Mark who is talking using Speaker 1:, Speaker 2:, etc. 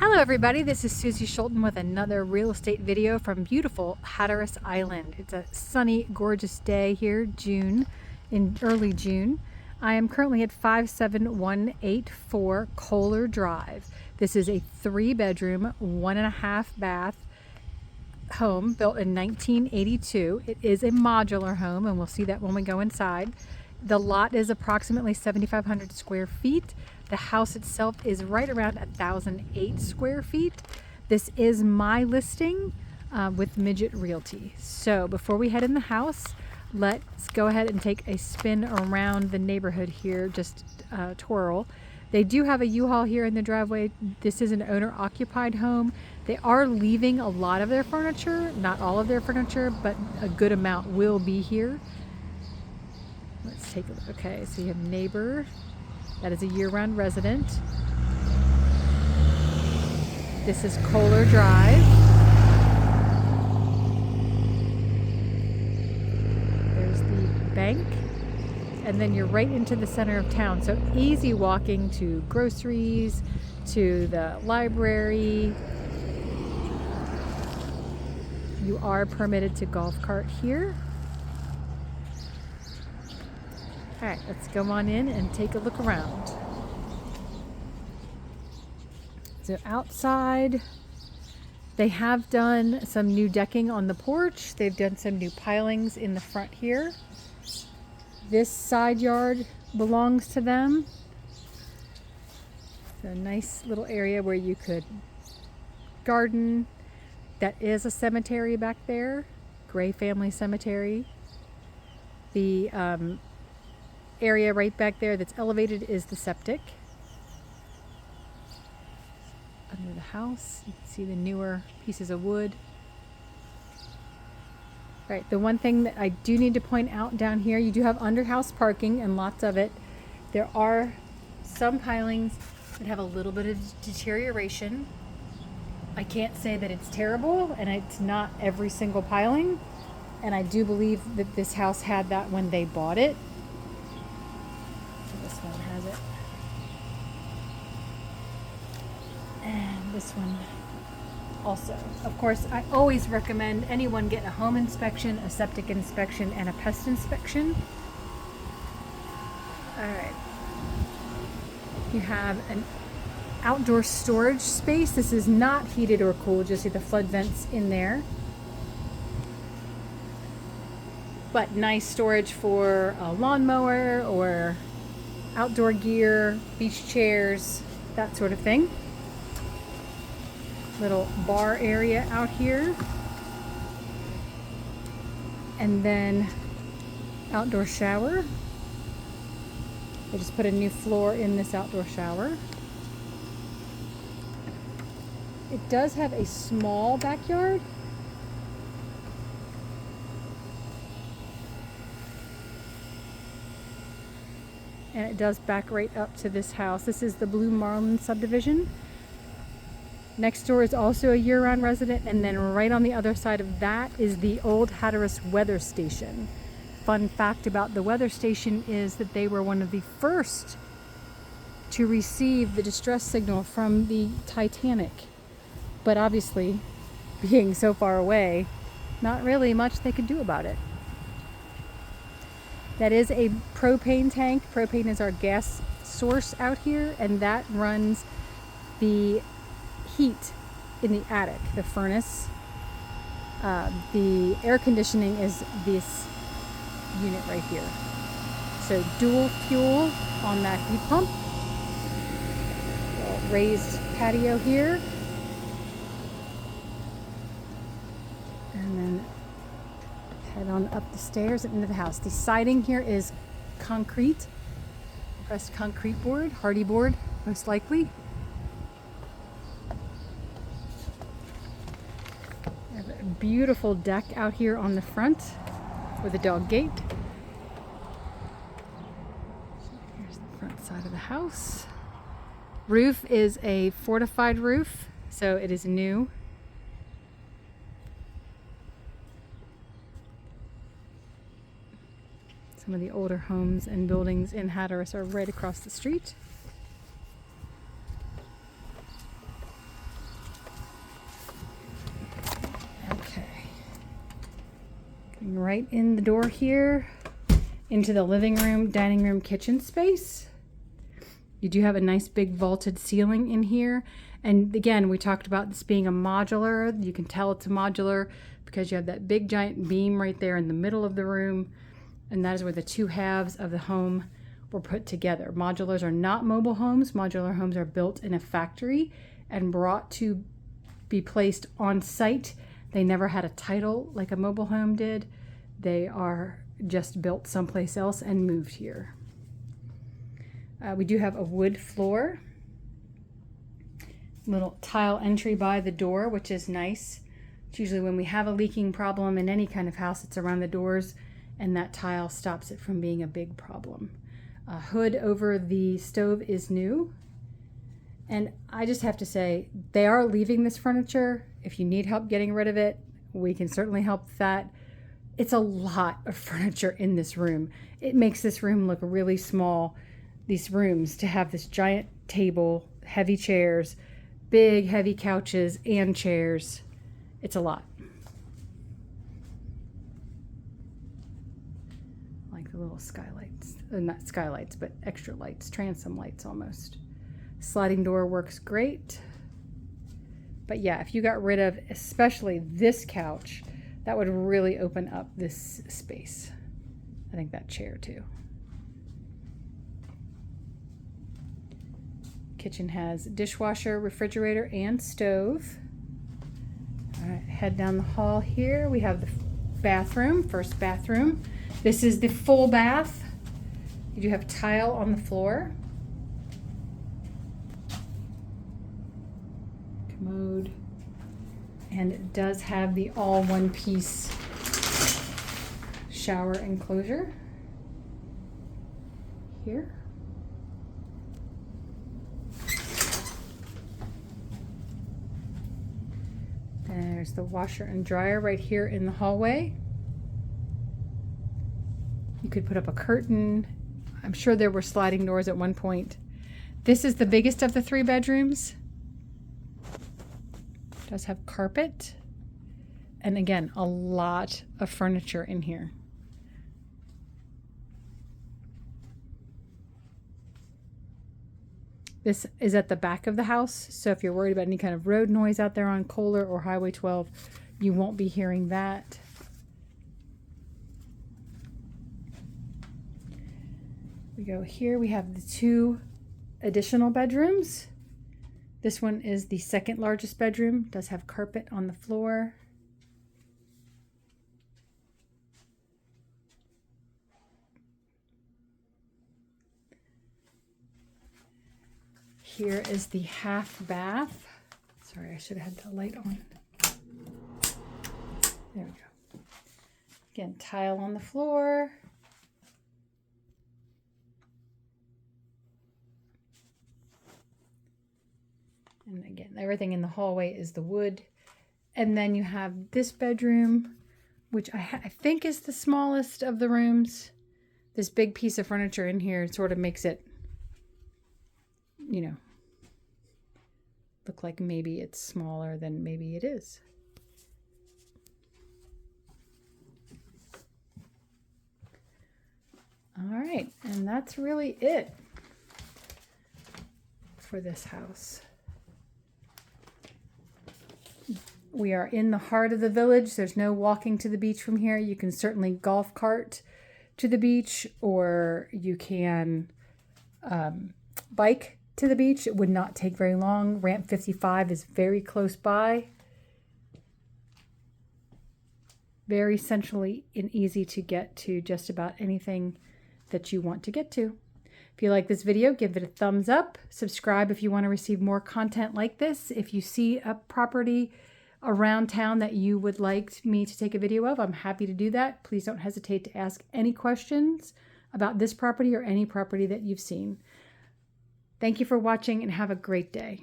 Speaker 1: Hello everybody, this is Susie Schulten with another real estate video from beautiful Hatteras Island. It's a sunny, gorgeous day here, in early June. I am currently at 57184 Kohler Drive. This is a 3-bedroom, 1.5 bath home built in 1982. It is a modular home, and we'll see that when we go inside. The lot is approximately 7,500 square feet. The house itself is right around 1,008 square feet. This is my listing with Midget Realty. So before we head in the house, let's go ahead and take a spin around the neighborhood here, just twirl. They do have a U-Haul here in the driveway. This is an owner-occupied home. They are leaving a lot of their furniture, not all of their furniture, but a good amount will be here. Let's take a look. Okay, so you have neighbor. That is a year-round resident. This is Kohler Drive. There's the bank. And then you're right into the center of town. So easy walking to groceries, to the library. You are permitted to golf cart here. All right, let's go on in and take a look around. So outside, they have done some new decking on the porch. They've done some new pilings in the front here. This side yard belongs to them. It's a nice little area where you could garden. That is a cemetery back there, Gray Family Cemetery. The area right back there that's elevated is the septic. Under the house, you can see the newer pieces of wood. Right, the one thing that I do need to point out down here, you do have under-house parking and lots of it. There are some pilings that have a little bit of deterioration. I can't say that it's terrible, and it's not every single piling. And I do believe that this house had that when they bought it. This one has it. And this one also. Of course, I always recommend anyone get a home inspection, a septic inspection, and a pest inspection. All right. You have an outdoor storage space. This is not heated or cooled. You'll see the flood vents in there. But nice storage for a lawnmower or outdoor gear, beach chairs, that sort of thing. Little bar area out here. And then outdoor shower. They just put a new floor in this outdoor shower. It does have a small backyard. And it does back right up to this house. This is the Blue Marlin subdivision. Next door is also a year-round resident, and then right on the other side of that is the old Hatteras weather station. Fun fact about the weather station is that they were one of the first to receive the distress signal from the Titanic. But obviously, being so far away, not really much they could do about it. That is a propane tank. Propane is our gas source out here, and that runs the heat in the attic, the furnace. The air conditioning is this unit right here. So dual fuel on that heat pump. Raised patio here. And then head on up the stairs and into the house. The siding here is concrete, pressed concrete board, hardy board, most likely. We have a beautiful deck out here on the front with a dog gate. Here's the front side of the house. Roof is a fortified roof, so it is new. Some of the older homes and buildings in Hatteras are right across the street. Walking right in the door here into the living room, dining room, kitchen space. You do have a nice big vaulted ceiling in here. And again, we talked about this being a modular. You can tell it's a modular because you have that big giant beam right there in the middle of the room. And that is where the two halves of the home were put together. Modulars are not mobile homes. Modular homes are built in a factory and brought to be placed on site. They never had a title like a mobile home did. They are just built someplace else and moved here. We do have a wood floor. Little tile entry by the door, which is nice. It's usually when we have a leaking problem in any kind of house, it's around the doors, and that tile stops it from being a big problem. A hood over the stove is new. And I just have to say, they are leaving this furniture. If you need help getting rid of it, we can certainly help with that. It's a lot of furniture in this room. It makes this room look really small. These rooms, to have this giant table, heavy chairs, big heavy couches and chairs. It's a lot. Like the little skylights, not skylights, but extra lights, transom lights almost. Sliding door works great. But yeah, if you got rid of especially this couch, that would really open up this space. I think that chair too. Kitchen has dishwasher, refrigerator, and stove. All right, head down the hall here. We have the bathroom, first bathroom. This is the full bath. You do have tile on the floor. Commode. And it does have the all one-piece shower enclosure here. There's the washer and dryer right here in the hallway. You could put up a curtain. I'm sure there were sliding doors at one point. This is the biggest of the 3 bedrooms. It does have carpet. And again, a lot of furniture in here. This is at the back of the house, so if you're worried about any kind of road noise out there on Kohler or Highway 12, you won't be hearing that. We go here, we have the 2 additional bedrooms. This one is the second largest bedroom, does have carpet on the floor. Here is the half bath. Sorry, I should have had the light on. There we go. Again, tile on the floor. And again, everything in the hallway is the wood. And then you have this bedroom, which I think is the smallest of the rooms. This big piece of furniture in here sort of makes it, you know, look like maybe it's smaller than maybe it is. All right, and that's really it for this house. We are in the heart of the village. There's no walking to the beach from here. You can certainly golf cart to the beach, or you can bike to the beach. It would not take very long. Ramp 55 is very close by. Very centrally and easy to get to just about anything that you want to get to. If you like this video, give it a thumbs up. Subscribe if you want to receive more content like this. If you see a property around town that you would like me to take a video of, I'm happy to do that. Please don't hesitate to ask any questions about this property or any property that you've seen. Thank you for watching and have a great day.